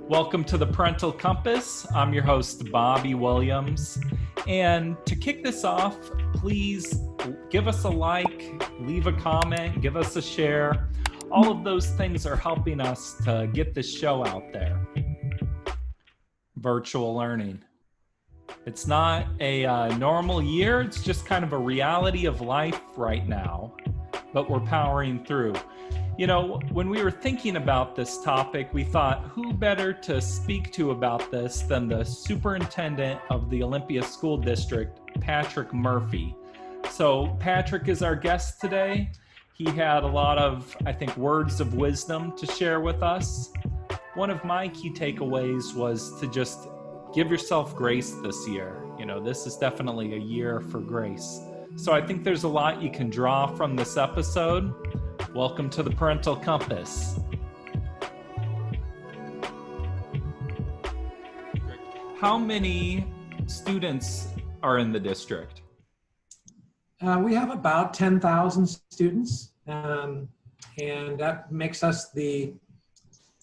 Welcome to the Parental Compass. I'm your host, Bobby Williams. And to kick this off, please give us a like, leave a comment, give us a share. All of those things are helping us to get this show out there. Virtual learning. It's not a normal year. It's just kind of a reality of life right now, but we're powering through. You know, when we were thinking about this topic, we thought, who better to speak to about this than the superintendent of the Olympia School District, Patrick Murphy. So Patrick is our guest today. He had a lot of, I think, words of wisdom to share with us. One of my key takeaways was to just give yourself grace this year. You know, this is definitely a year for grace. So I think there's a lot you can draw from this episode. Welcome to the Parental Compass. How many students are in the district? We have about 10,000 students, and that makes us the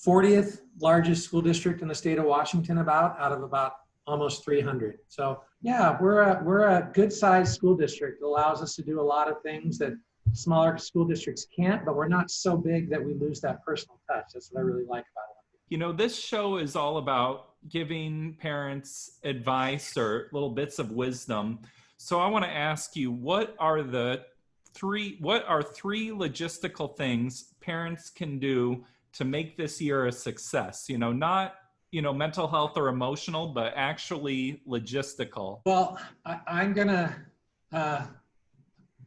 40th largest school district in the state of Washington, out of about almost 300. So yeah, we're a good-sized school district. It allows us to do a lot of things that smaller school districts can't, but we're not so big that we lose that personal touch. That's what I really like about it. You know, this show is all about giving parents advice or little bits of wisdom. So I want to ask you, what are three logistical things parents can do to make this year a success? You know, not, mental health or emotional, but actually logistical. Well, I'm going to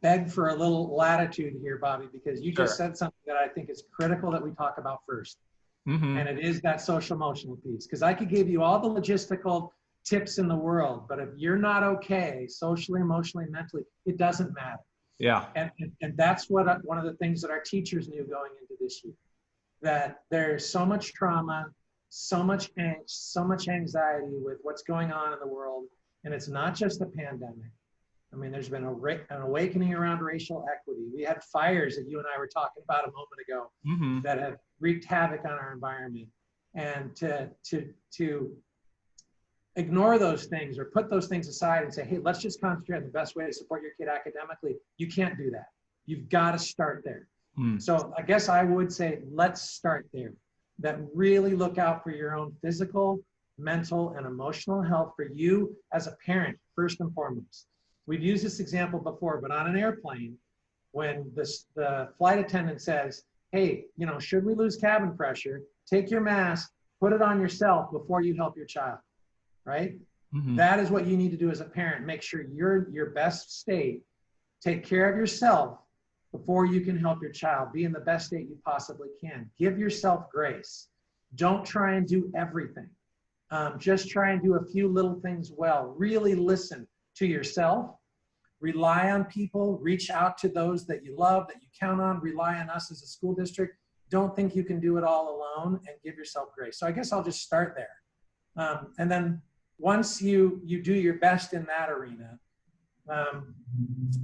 beg for a little latitude here, Bobby, because you just said something that I think is critical that we talk about first. Mm-hmm. And it is that social emotional piece. Because I could give you all the logistical tips in the world, but if you're not okay socially, emotionally, mentally, it doesn't matter. Yeah. And that's one of the things that our teachers knew going into this year, that there's so much trauma, so much angst, so much anxiety with what's going on in the world. And it's not just the pandemic. I mean, there's been an awakening around racial equity. We had fires that you and I were talking about a moment ago, mm-hmm. that have wreaked havoc on our environment. And to ignore those things or put those things aside and say, hey, let's just concentrate on the best way to support your kid academically, you can't do that. You've got to start there. Mm. So I guess I would say, let's start there. That really look out for your own physical, mental, and emotional health for you as a parent, first and foremost. We've used this example before, but on an airplane, when the flight attendant says, hey, should we lose cabin pressure, take your mask, put it on yourself before you help your child, right? Mm-hmm. That is what you need to do as a parent. Make sure you're your best state. Take care of yourself before you can help your child. Be in the best state you possibly can. Give yourself grace. Don't try and do everything. Just try and do a few little things well. Really listen to yourself, rely on people, reach out to those that you love, that you count on, rely on us as a school district. Don't think you can do it all alone, and give yourself grace. So I guess I'll just start there. And then once you do your best in that arena,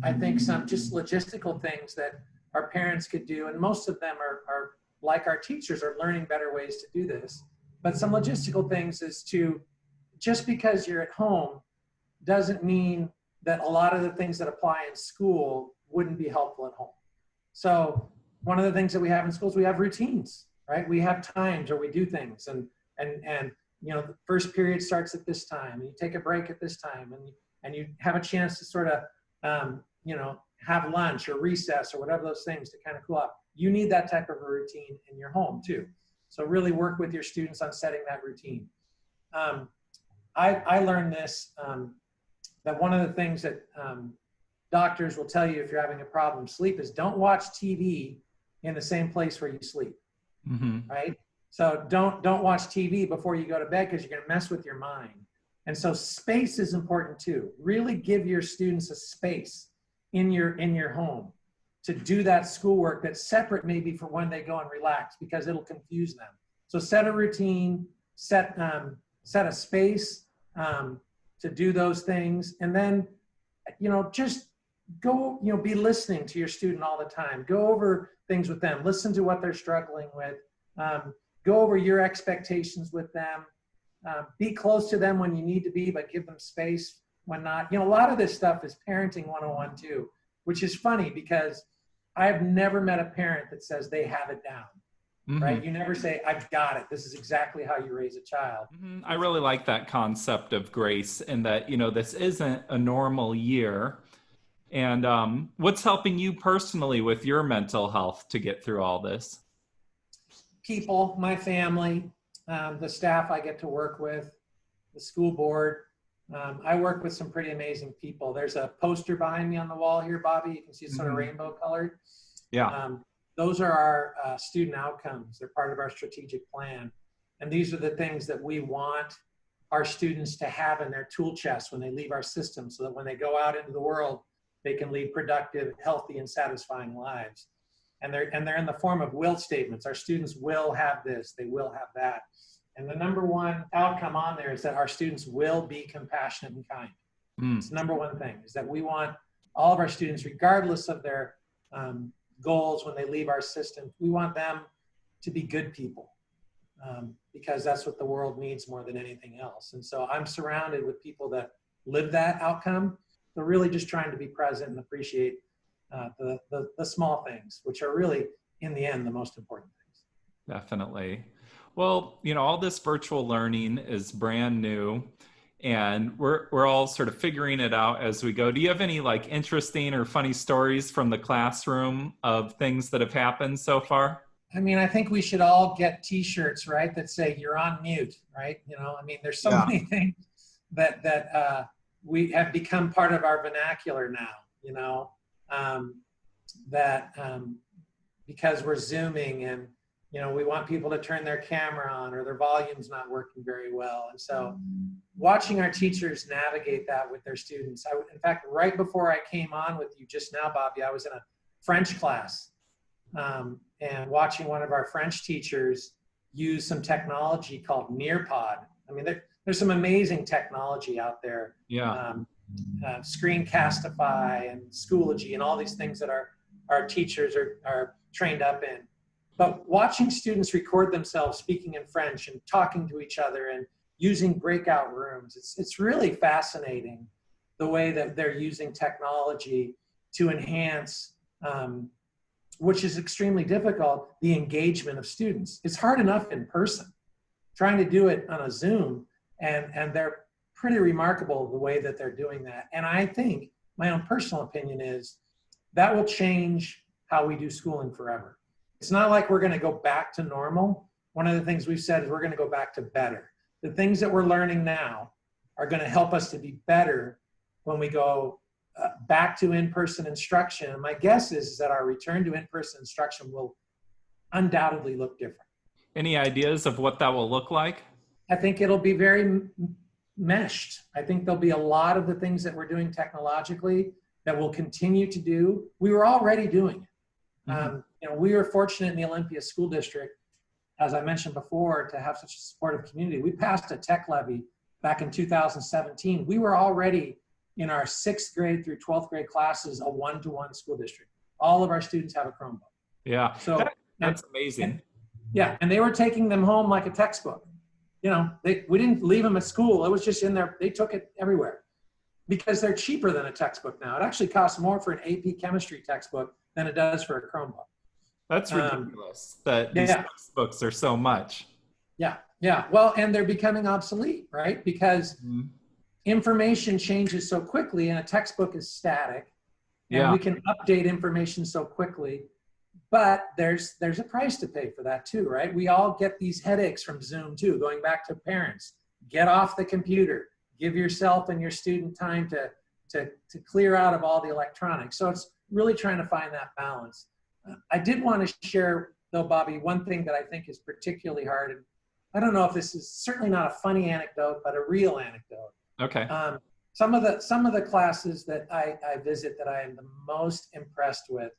I think some just logistical things that our parents could do, and most of them are like our teachers, are learning better ways to do this. But some logistical things is to, just because you're at home, doesn't mean that a lot of the things that apply in school wouldn't be helpful at home. So one of the things that we have in schools, we have routines, right? We have times where we do things, and the first period starts at this time, and you take a break at this time, and you have a chance to sort of have lunch or recess or whatever those things to kind of cool off. You need that type of a routine in your home too. So really work with your students on setting that routine. I learned this, that one of the things that doctors will tell you if you're having a problem sleep is don't watch TV in the same place where you sleep, mm-hmm. right? So don't watch TV before you go to bed, because you're going to mess with your mind. And so space is important too. Really give your students a space in your home to do that schoolwork that's separate maybe for when they go and relax, because it'll confuse them. So set a routine, set a space to do those things. And then, just go, be listening to your student all the time. Go over things with them. Listen to what they're struggling with. go over your expectations with them, be close to them when you need to be, but give them space when not. You know, a lot of this stuff is parenting 101 too, which is funny because I've never met a parent that says they have it down. Right? You never say, I've got it. This is exactly how you raise a child. I really like that concept of grace, and that, you know, this isn't a normal year. And what's helping you personally with your mental health to get through all this? People, my family, the staff I get to work with, the school board. I work with some pretty amazing people. There's a poster behind me on the wall here, Bobby. You can see it's sort of rainbow colored. Yeah. Those are our student outcomes. They're part of our strategic plan. And these are the things that we want our students to have in their tool chest when they leave our system, so that when they go out into the world, they can lead productive, healthy, and satisfying lives. And they're in the form of will statements. Our students will have this, they will have that. And the number one outcome on there is that our students will be compassionate and kind. It's the number one thing, is that we want all of our students, regardless of their goals when they leave our system, we want them to be good people, because that's what the world needs more than anything else. And so I'm surrounded with people that live that outcome. They're really just trying to be present and appreciate the small things, which are really, in the end, the most important things. Definitely. Well, you know, all this virtual learning is brand new, and we're all sort of figuring it out as we go. Do you have any like interesting or funny stories from the classroom of things that have happened so far? I mean, I think we should all get T-shirts, right, that say "you're on mute," right? You know, I mean, there's so many things that we have become part of our vernacular now. You know, because we're Zooming, and you know, we want people to turn their camera on, or their volume's not working very well. And so watching our teachers navigate that with their students. In fact, right before I came on with you just now, Bobby, I was in a French class, and watching one of our French teachers use some technology called Nearpod. I mean, there's some amazing technology out there. Yeah. Screencastify and Schoology and all these things that our teachers are trained up in. But watching students record themselves speaking in French and talking to each other and using breakout rooms, it's really fascinating the way that they're using technology to enhance, which is extremely difficult, the engagement of students. It's hard enough in person, trying to do it on a Zoom, and they're pretty remarkable the way that they're doing that. And I think, my own personal opinion is, that will change how we do schooling forever. It's not like we're going to go back to normal. One of the things we've said is we're going to go back to better. The things that we're learning now are going to help us to be better when we go back to in-person instruction. And my guess is that our return to in-person instruction will undoubtedly look different. Any ideas of what that will look like? I think it'll be very meshed. I think there'll be a lot of the things that we're doing technologically that we'll continue to do. We were already doing it. You know, we were fortunate in the Olympia School District, as I mentioned before, to have such a supportive community. We passed a tech levy back in 2017. We were already, in our 6th grade through 12th grade classes, a one-to-one school district. All of our students have a Chromebook. Yeah, so that's amazing. And they were taking them home like a textbook. You know, we didn't leave them at school. It was just in there. They took it everywhere because they're cheaper than a textbook now. It actually costs more for an AP chemistry textbook than it does for a Chromebook. That's ridiculous that these textbooks are so much. Yeah. Well, and they're becoming obsolete, right? Because information changes so quickly, and a textbook is static. And we can update information so quickly. But there's a price to pay for that too, right? We all get these headaches from Zoom too, going back to parents. Get off the computer. Give yourself and your student time to clear out of all the electronics. So it's really trying to find that balance. I did want to share, though, Bobby, one thing that I think is particularly hard. And I don't know if this is certainly not a funny anecdote, but a real anecdote. Okay. Some of the classes that I visit that I am the most impressed with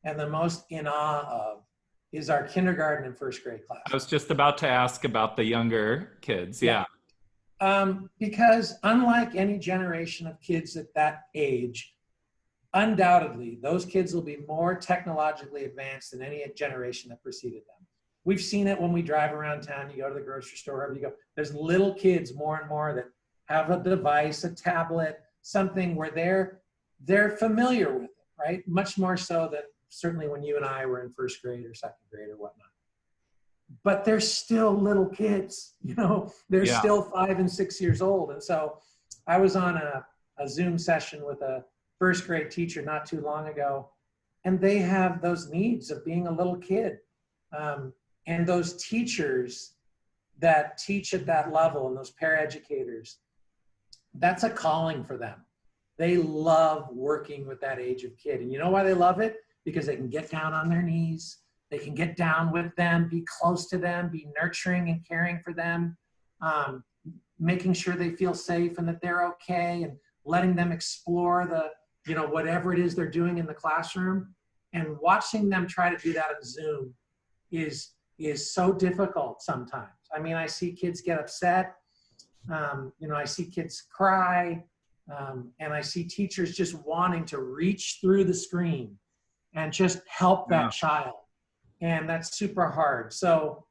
and the most in awe of is our kindergarten and 1st grade class. I was just about to ask about the younger kids. Yeah. Because unlike any generation of kids at that age, undoubtedly, those kids will be more technologically advanced than any generation that preceded them. we've seen it when we drive around town. You go to the grocery store, wherever you go. There's little kids more and more that have a device, a tablet, something where they're familiar with it, right? Much more so than certainly when you and I were in first grade or second grade or whatnot. But they're still little kids, you know, they're Yeah. still 5 and 6 years old. And so I was on a Zoom session with a first grade teacher not too long ago, and they have those needs of being a little kid. And those teachers that teach at that level and those paraeducators, that's a calling for them. They love working with that age of kid. And you know why they love it? Because they can get down on their knees. They can get down with them, be close to them, be nurturing and caring for them, making sure they feel safe and that they're okay, and letting them explore the, you know, whatever it is they're doing in the classroom. And watching them try to do that on Zoom is so difficult sometimes. I mean, I see kids get upset. You know, I see kids cry, and I see teachers just wanting to reach through the screen and just help that child. And that's super hard. So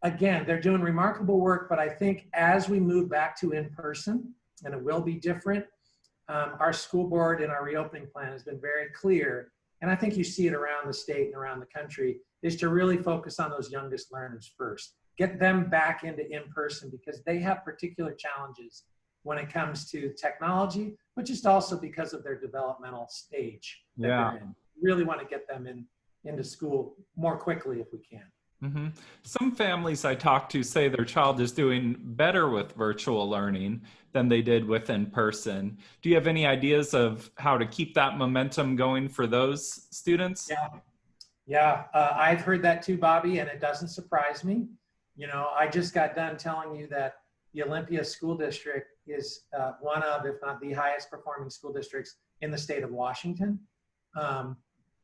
again, they're doing remarkable work, but I think as we move back to in-person, and it will be different, our school board in our reopening plan has been very clear, and I think you see it around the state and around the country, is to really focus on those youngest learners first. Get them back into in-person because they have particular challenges when it comes to technology, but just also because of their developmental stage that they're in. Really want to get them into school more quickly if we can. Mm-hmm. Some families I talk to say their child is doing better with virtual learning than they did with in person. Do you have any ideas of how to keep that momentum going for those students? Yeah, I've heard that too, Bobby, and it doesn't surprise me. You know, I just got done telling you that the Olympia School District is one of, if not the highest performing school districts in the state of Washington.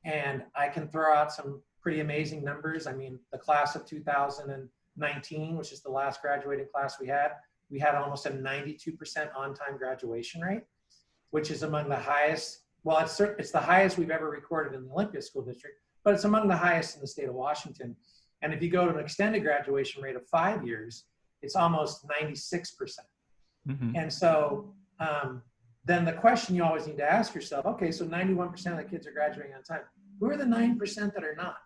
And I can throw out some pretty amazing numbers. I mean, the class of 2019, which is the last graduating class we had almost a 92% on-time graduation rate, which is among the highest. Well, it's the highest we've ever recorded in the Olympia School District, but it's among the highest in the state of Washington. And if you go to an extended graduation rate of 5 years, it's almost 96%. Mm-hmm. And so then the question you always need to ask yourself, okay, so 91% of the kids are graduating on time. Who are the 9% that are not,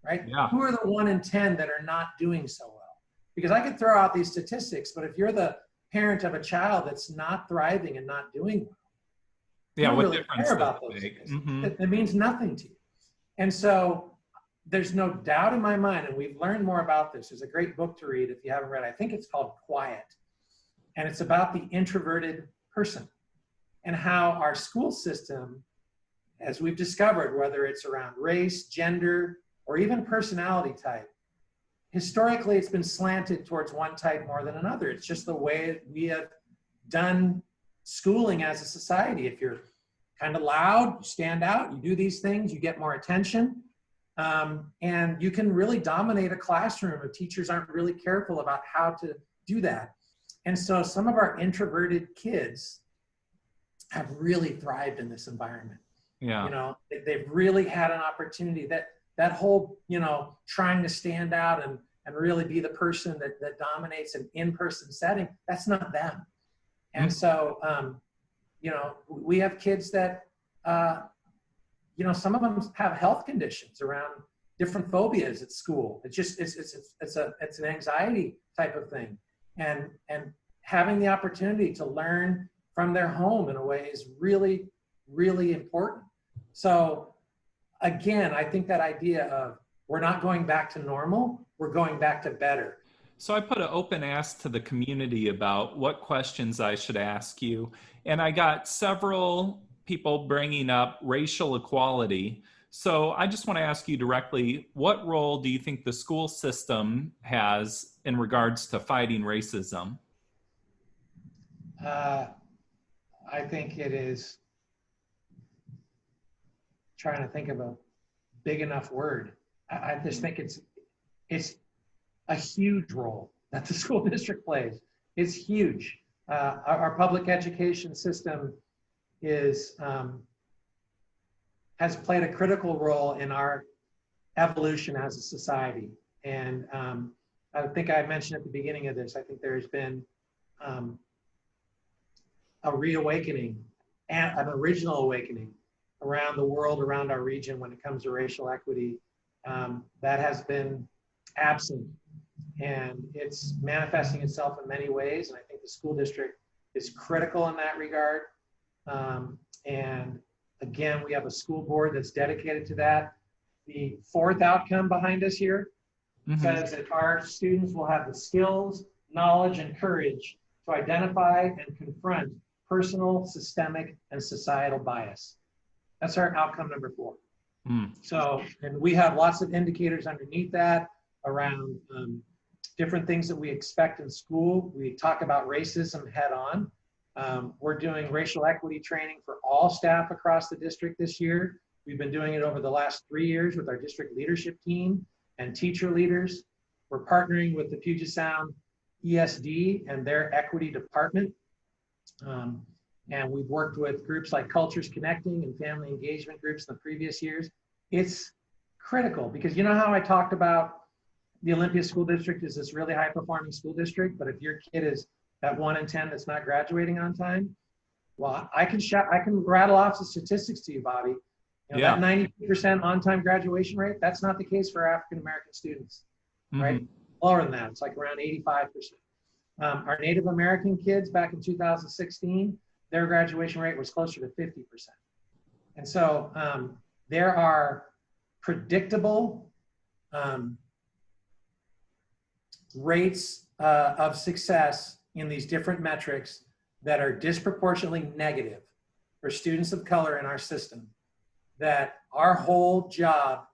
right? Yeah. Who are the 1 in 10 that are not doing so well? Because I could throw out these statistics, but if you're the parent of a child that's not thriving and not doing well, you don't really care about those things. Mm-hmm. It means nothing to you. And so there's no doubt in my mind, and we've learned more about this. There's a great book to read if you haven't read. I think it's called Quiet. And it's about the introverted person and how our school system, as we've discovered, whether it's around race, gender, or even personality type, historically it's been slanted towards one type more than another. It's just the way we have done schooling as a society. If you're kind of loud, you stand out, you do these things, you get more attention. And you can really dominate a classroom if teachers aren't really careful about how to do that. And so some of our introverted kids have really thrived in this environment. Yeah. You know, they've really had an opportunity that whole, you know, trying to stand out and really be the person that dominates an in-person setting, that's not them. And so, you know, we have kids that, you know, some of them have health conditions around different phobias at school. It's just, it's an anxiety type of thing. And having the opportunity to learn from their home in a way is really, really important. So again, I think that idea of we're not going back to normal, we're going back to better. So I put an open ask to the community about what questions I should ask you. And I got several people bringing up racial equality. So I just want to ask you directly, what role do you think the school system has in regards to fighting racism? I think it is trying to think of a big enough word. I just think it's a huge role that the school district plays. It's huge. Our public education system has played a critical role in our evolution as a society. And I think I mentioned at the beginning of this, I think there's been a reawakening, an original awakening around the world, around our region when it comes to racial equity that has been absent. And it's manifesting itself in many ways. And I think the school district is critical in that regard. And again, we have a school board that's dedicated to that. The fourth outcome behind us here says that our students will have the skills, knowledge, and courage to identify and confront personal, systemic, and societal bias. That's our outcome number 4. So, and we have lots of indicators underneath that around different things that we expect in school. We talk about racism head on. We're doing racial equity training for all staff across the district this year. We've been doing it over the last 3 years with our district leadership team and teacher leaders. We're partnering with the Puget Sound ESD and their equity department. And we've worked with groups like Cultures Connecting and family engagement groups in the previous years. It's critical because you know how I talked about the Olympia School District is this really high performing school district, but if your kid is at 1 in 10 that's not graduating on time, well, I can rattle off the statistics to you, Bobby. You know, that 90% on-time graduation rate, that's not the case for African-American students, right? Lower than that, it's like around 85%. Our Native American kids back in 2016, their graduation rate was closer to 50%. And so there are predictable rates of success in these different metrics that are disproportionately negative for students of color in our system, that our whole job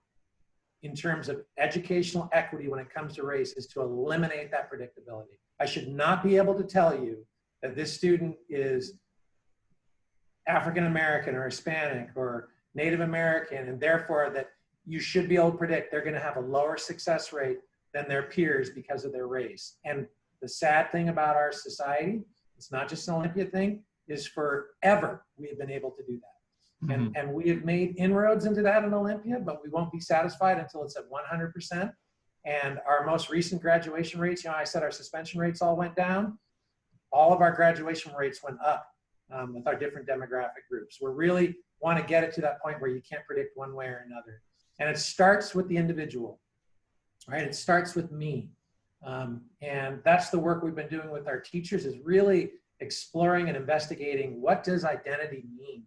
in terms of educational equity when it comes to race is to eliminate that predictability. I should not be able to tell you that this student is African American or Hispanic or Native American, and therefore that you should be able to predict they're going to have a lower success rate than their peers because of their race. And the sad thing about our society, it's not just an Olympia thing, is forever we have been able to do that. And we have made inroads into that in Olympia, but we won't be satisfied until it's at 100%. And our most recent graduation rates, you know, I said our suspension rates all went down. All of our graduation rates went up with our different demographic groups. We really want to get it to that point where you can't predict one way or another. And it starts with the individual, right? It starts with me. And that's the work we've been doing with our teachers, is really exploring and investigating what does identity mean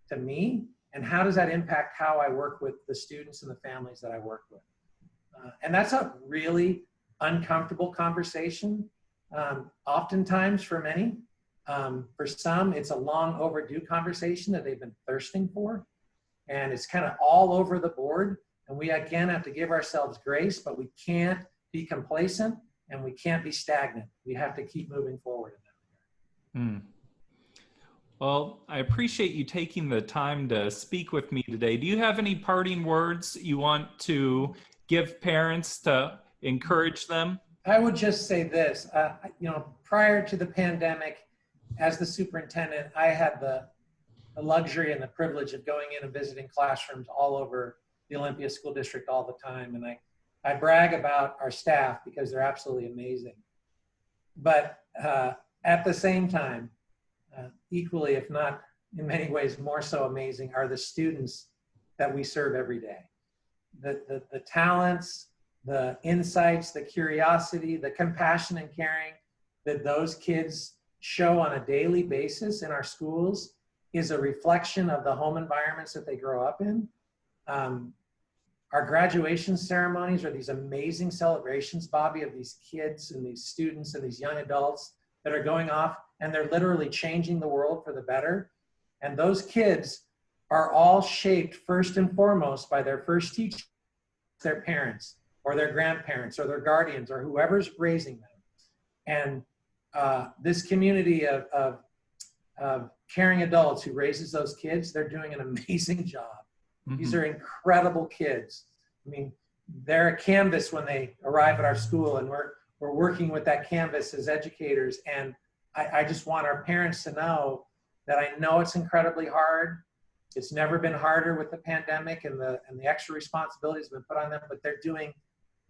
to me, and how does that impact how I work with the students and the families that I work with. And that's a really uncomfortable conversation, oftentimes for many. For some, it's a long overdue conversation that they've been thirsting for, and it's kind of all over the board. And we, again, have to give ourselves grace, but we can't be complacent and we can't be stagnant. We have to keep moving forward in that regard. Well, I appreciate you taking the time to speak with me today. Do you have any parting words you want to give parents to encourage them? I would just say this, you know, prior to the pandemic, as the superintendent, I had the luxury and the privilege of going in and visiting classrooms all over the Olympia School District all the time. And I brag about our staff because they're absolutely amazing. But at the same time, equally, if not in many ways more so amazing, are the students that we serve every day. The talents, the insights, the curiosity, the compassion and caring that those kids show on a daily basis in our schools is a reflection of the home environments that they grow up in. Our graduation ceremonies are these amazing celebrations, Bobby, of these kids and these students and these young adults that are going off, and they're literally changing the world for the better. And those kids are all shaped first and foremost by their first teacher, their parents or their grandparents or their guardians or whoever's raising them. And this community of caring adults who raises those kids, they're doing an amazing job. These are incredible kids. I mean, they're a canvas when they arrive at our school, and we're working with that canvas as educators. And I just want our parents to know that I know it's incredibly hard. It's never been harder with the pandemic and the extra responsibilities have been put on them, but they're doing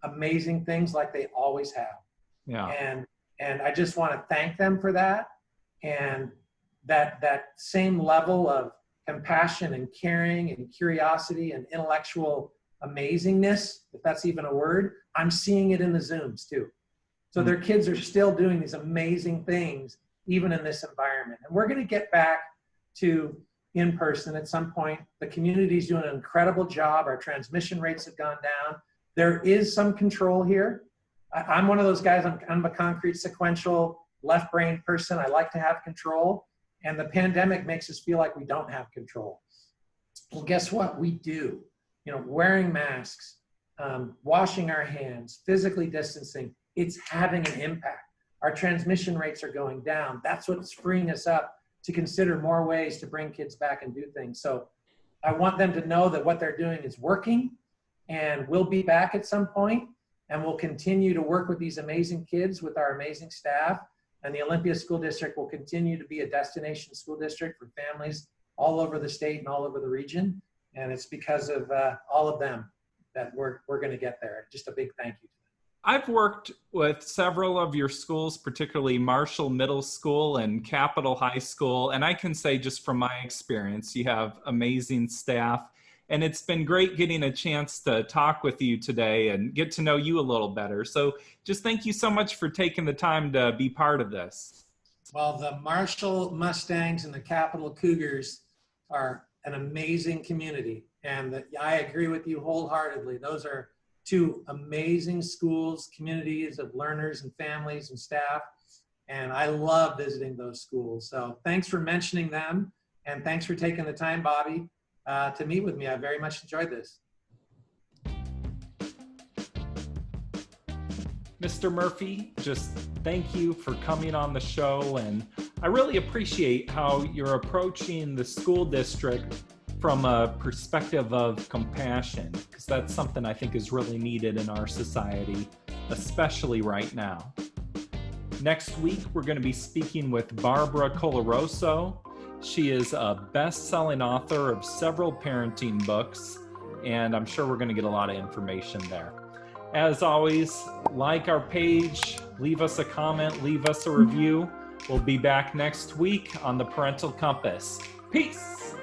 amazing things like they always have. Yeah. And I just want to thank them for that. And that same level of compassion and caring and curiosity and intellectual amazingness, if that's even a word, I'm seeing it in the Zooms too. So their kids are still doing these amazing things, even in this environment. And we're going to get back to in person at some point. The community's doing an incredible job. Our transmission rates have gone down. There is some control here. I'm one of those guys, I'm a concrete sequential left brain person. I like to have control. And the pandemic makes us feel like we don't have control. Well, guess what? We do. You know, wearing masks, washing our hands, physically distancing, it's having an impact. Our transmission rates are going down. That's what's freeing us up to consider more ways to bring kids back and do things. So I want them to know that what they're doing is working, and we'll be back at some point, and we'll continue to work with these amazing kids with our amazing staff. And the Olympia School District will continue to be a destination school district for families all over the state and all over the region. And it's because of all of them that we're going to get there. Just a big thank you to them. I've worked with several of your schools, particularly Marshall Middle School and Capitol High School. And I can say just from my experience, you have amazing staff. And it's been great getting a chance to talk with you today and get to know you a little better. So just thank you so much for taking the time to be part of this. Well, the Marshall Mustangs and the Capitol Cougars are an amazing community. And I agree with you wholeheartedly. Those are two amazing schools, communities of learners and families and staff. And I love visiting those schools. So thanks for mentioning them. And thanks for taking the time, Bobby, to meet with me. I very much enjoyed this. Mr. Murphy, just thank you for coming on the show. And I really appreciate how you're approaching the school district from a perspective of compassion, because that's something I think is really needed in our society, especially right now. Next week, we're going to be speaking with Barbara Colaroso. She is a best-selling author of several parenting books, and I'm sure we're going to get a lot of information there. As always, like our page, leave us a comment, leave us a review. We'll be back next week on the Parental Compass. Peace!